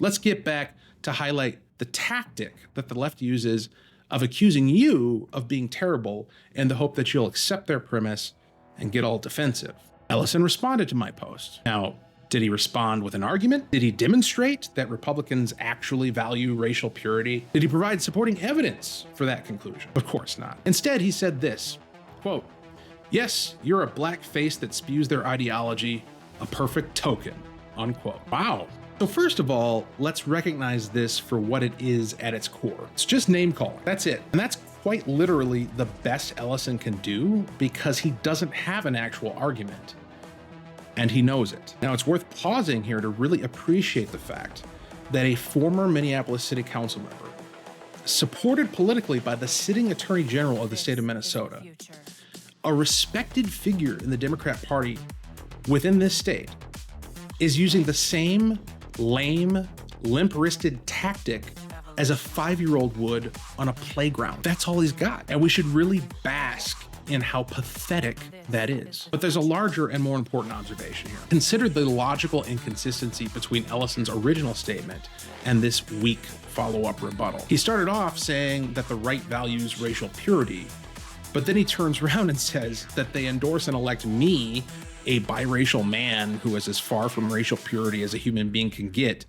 Let's get back to highlight the tactic that the left uses of accusing you of being terrible in the hope that you'll accept their premise and get all defensive. Ellison responded to my post. Now, did he respond with an argument? Did he demonstrate that Republicans actually value racial purity? Did he provide supporting evidence for that conclusion? Of course not. Instead, he said this, quote, "Yes, you're a black face that spews their ideology, a perfect token," unquote. Wow. So first of all, let's recognize this for what it is at its core. It's just name calling. That's it. And that's quite literally the best Ellison can do because he doesn't have an actual argument. And he knows it. Now, it's worth pausing here to really appreciate the fact that a former Minneapolis City Council member, supported politically by the sitting Attorney General of the state of Minnesota, a respected figure in the Democrat Party within this state, is using the same lame, limp-wristed tactic as a 5-year-old would on a playground. That's all he's got. And we should really bask in how pathetic that is. But there's a larger and more important observation here. Consider the logical inconsistency between Ellison's original statement and this weak follow-up rebuttal. He started off saying that the right values racial purity, but then he turns around and says that they endorse and elect me, a biracial man who is as far from racial purity as a human being can get,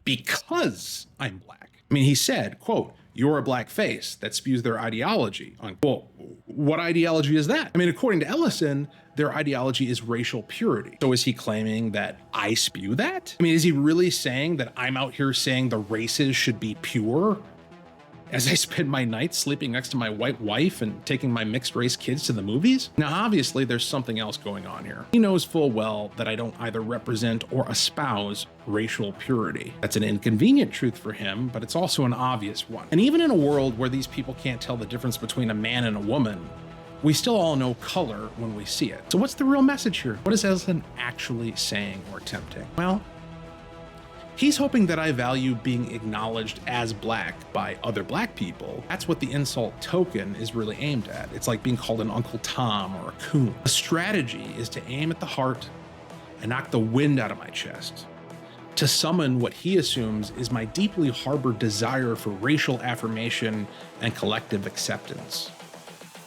because I'm black. I mean, he said, quote, "You're a black face that spews their ideology," unquote. What ideology is that? I mean, according to Ellison, their ideology is racial purity. So is he claiming that I spew that? I mean, is he really saying that I'm out here saying the races should be pure as I spend my nights sleeping next to my white wife and taking my mixed race kids to the movies? Now, obviously, there's something else going on here. He knows full well that I don't either represent or espouse racial purity. That's an inconvenient truth for him, but it's also an obvious one. And even in a world where these people can't tell the difference between a man and a woman, we still all know color when we see it. So what's the real message here? What is Ellison actually saying or attempting? Well, he's hoping that I value being acknowledged as black by other black people. That's what the insult token is really aimed at. It's like being called an Uncle Tom or a coon. The strategy is to aim at the heart and knock the wind out of my chest, to summon what he assumes is my deeply harbored desire for racial affirmation and collective acceptance,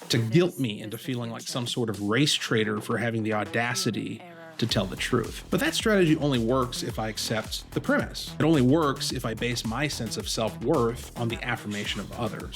to guilt me into feeling like some sort of race traitor for having the audacity to tell the truth. But that strategy only works if I accept the premise. It only works if I base my sense of self-worth on the affirmation of others.